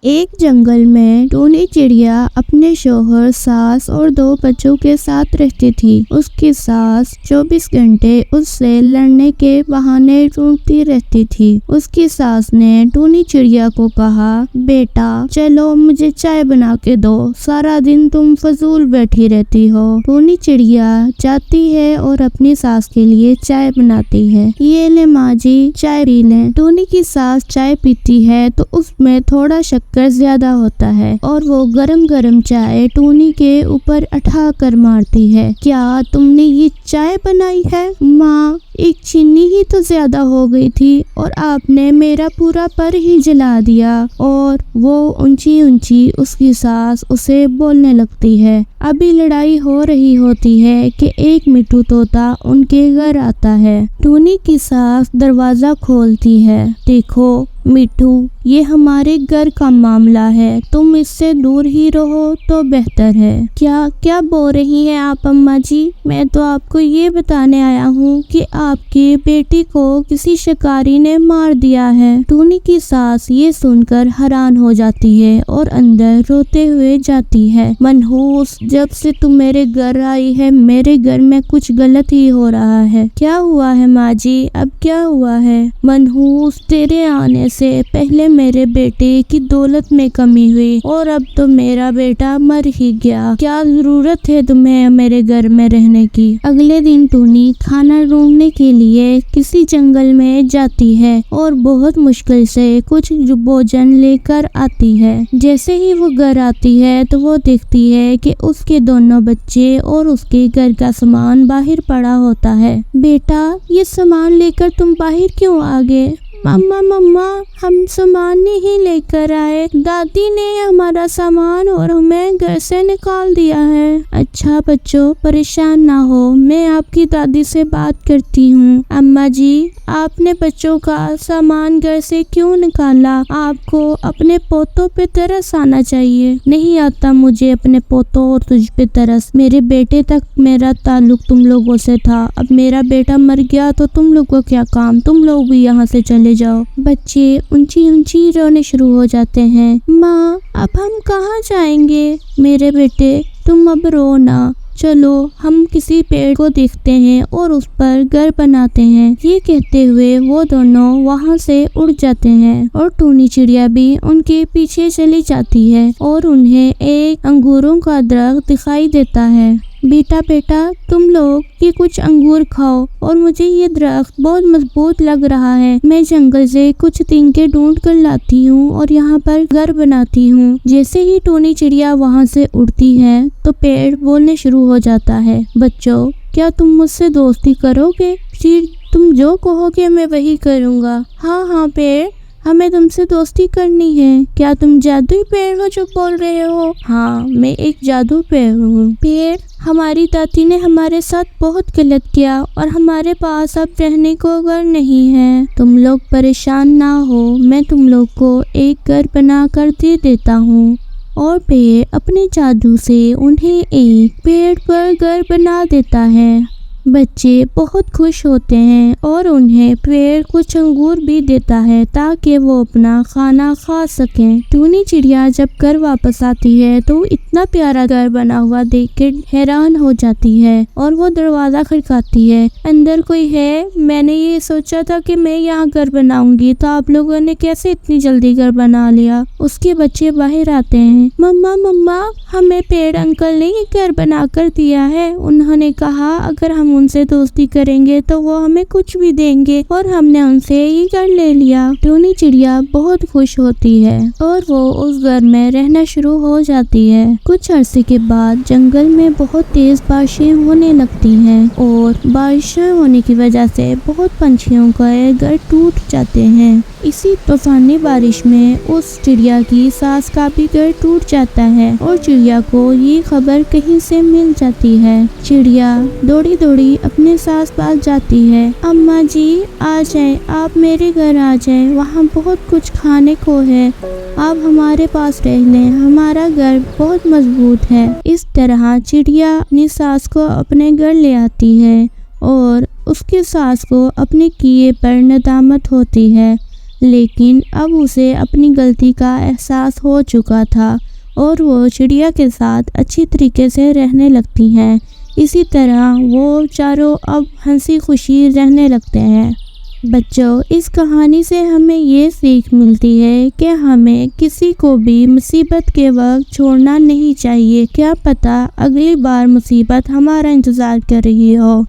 एक जंगल में टूनी चिड़िया अपने शौहर, सास और 2 बच्चों के साथ रहती थी। उसकी सास 24 घंटे उससे लड़ने के बहाने ढूंढती रहती थी। उसकी सास ने टूनी चिड़िया को कहा, बेटा चलो मुझे चाय बना के दो, सारा दिन तुम फजूल बैठी रहती हो। टूनी चिड़िया जाती है और अपनी सास के लिए चाय बनाती है। ये ले माँ जी, चाय पी लें। टूनी की सास चाय पीती है तो उसमें थोड़ा शक्कर ज्यादा होता है और वो गरम गरम चाय टूनी के ऊपर उठा कर मारती है। क्या तुमने ये चाय बनाई है? माँ, एक चीनी ही तो ज्यादा हो गई थी और आपने मेरा पूरा पर ही जला दिया। और वो ऊंची ऊंची उसकी सास उसे बोलने लगती है। अभी लड़ाई हो रही होती है कि एक मिट्ठू तोता उनके घर आता है। टूनी की सास दरवाजा खोलती है। देखो मिट्ठू, ये हमारे घर का मामला है, तुम इससे दूर ही रहो तो बेहतर है। क्या क्या बोल रही हैं आप अम्मा जी? मैं तो आपको ये बताने आया हूँ कि आपकी बेटी को किसी शिकारी ने मार दिया है। टूनी की सास ये सुनकर हैरान हो जाती है और अंदर रोते हुए जाती है। मनहूस, जब से तुम मेरे घर आई है मेरे घर में कुछ गलत ही हो रहा है। क्या हुआ है माँ जी? अब क्या हुआ है? मनहूस, तेरे आने से पहले मेरे बेटे की दौलत में कमी हुई और अब तो मेरा बेटा मर ही गया। क्या जरूरत है तुम्हें मेरे घर में रहने की? अगले दिन टूनी खाना ढूंढने के लिए किसी जंगल में जाती है और बहुत मुश्किल से कुछ भोजन लेकर आती है। जैसे ही वो घर आती है तो वो देखती है कि उसके दोनों बच्चे और उसके घर का सामान बाहर पड़ा होता है। बेटा, ये सामान लेकर तुम बाहर क्यों आ गए? मम्मा, हम सामान नहीं लेकर आए, दादी ने हमारा सामान और हमें घर से निकाल दिया है। अच्छा बच्चों, परेशान ना हो, मैं आपकी दादी से बात करती हूँ। अम्मा जी, आपने बच्चों का सामान घर से क्यों निकाला? आपको अपने पोतों पे तरस आना चाहिए। नहीं आता मुझे अपने पोतों और तुझ पे तरस। मेरे बेटे तक मेरा ताल्लुक तुम लोगों से था, अब मेरा बेटा मर गया तो तुम लोग को क्या काम? तुम लोग भी यहाँ से चले जाओ। बच्चे ऊंची ऊंची रोने शुरू हो जाते हैं। माँ, अब हम कहाँ जाएंगे? मेरे बेटे, तुम अब रो ना, चलो हम किसी पेड़ को देखते हैं और उस पर घर बनाते हैं। ये कहते हुए वो दोनों वहाँ से उड़ जाते हैं और टूनी चिड़िया भी उनके पीछे चली जाती है और उन्हें एक अंगूरों का दरख्त दिखाई देता है। बेटा, तुम लोग ये कुछ अंगूर खाओ और मुझे ये दरख्त बहुत मजबूत लग रहा है। मैं जंगल से कुछ तिनके ढूंढ कर लाती हूँ और यहाँ पर घर बनाती हूँ। जैसे ही टूनी चिड़िया वहाँ से उड़ती है तो पेड़ बोलने शुरू हो जाता है। बच्चों, क्या तुम मुझसे दोस्ती करोगे? जी, तुम जो कहोगे मैं वही करूँगा। हाँ पेड़, हमें तुमसे दोस्ती करनी है। क्या तुम जादुई पेड़ हो जो बोल रहे हो? हाँ, मैं एक जादू पेड़ हूँ। पेड़, हमारी दादी ने हमारे साथ बहुत गलत किया और हमारे पास अब रहने को घर नहीं है। तुम लोग परेशान ना हो, मैं तुम लोग को एक घर बना कर दे देता हूँ। और पेड़ अपने जादू से उन्हें एक पेड़ पर घर बना देता है। बच्चे बहुत खुश होते हैं और उन्हें पेड़ कुछ अंगूर भी देता है ताकि वो अपना खाना खा सकें। टूनी चिड़िया जब घर वापस आती है तो इतना प्यारा घर बना हुआ देखकर हैरान हो जाती है और वो दरवाजा खटखटाती है। अंदर कोई है? मैंने ये सोचा था कि मैं यहाँ घर बनाऊंगी, तो आप लोगों ने कैसे इतनी जल्दी घर बना लिया? उसके बच्चे बाहर आते हैं। मम्मा, हमें पेड़ अंकल ने ये घर बना कर दिया है। उन्होंने कहा अगर हम उनसे दोस्ती करेंगे तो वो हमें कुछ भी देंगे और हमने उनसे ये घर ले लिया। टूनी चिड़िया बहुत खुश होती है और वो उस घर में रहना शुरू हो जाती है। कुछ अरसे के बाद जंगल में बहुत तेज बारिशें होने लगती हैं और बारिशें होने की वजह से बहुत पंछियों का घर टूट जाते हैं। इसी तूफानी बारिश में उस चिड़िया की सास का भी घर टूट जाता है और चिड़िया को ये खबर कहीं से मिल जाती है। चिड़िया दौड़ी दौड़ी अपने सास पास जाती है। अम्मा जी, आ जाए, आप मेरे घर आ जाए, वहाँ बहुत कुछ खाने को है, आप हमारे पास रह लें, हमारा घर बहुत मजबूत है। इस तरह चिड़िया अपनी सास को अपने घर ले आती है और उसकी सास को अपने किए पर नदामत होती है। लेकिन अब उसे अपनी गलती का एहसास हो चुका था और वो चिड़िया के साथ अच्छी तरीके से रहने लगती हैं। इसी तरह वो चारों अब हंसी खुशी रहने लगते हैं। बच्चों, इस कहानी से हमें ये सीख मिलती है कि हमें किसी को भी मुसीबत के वक्त छोड़ना नहीं चाहिए। क्या पता अगली बार मुसीबत हमारा इंतज़ार कर रही हो।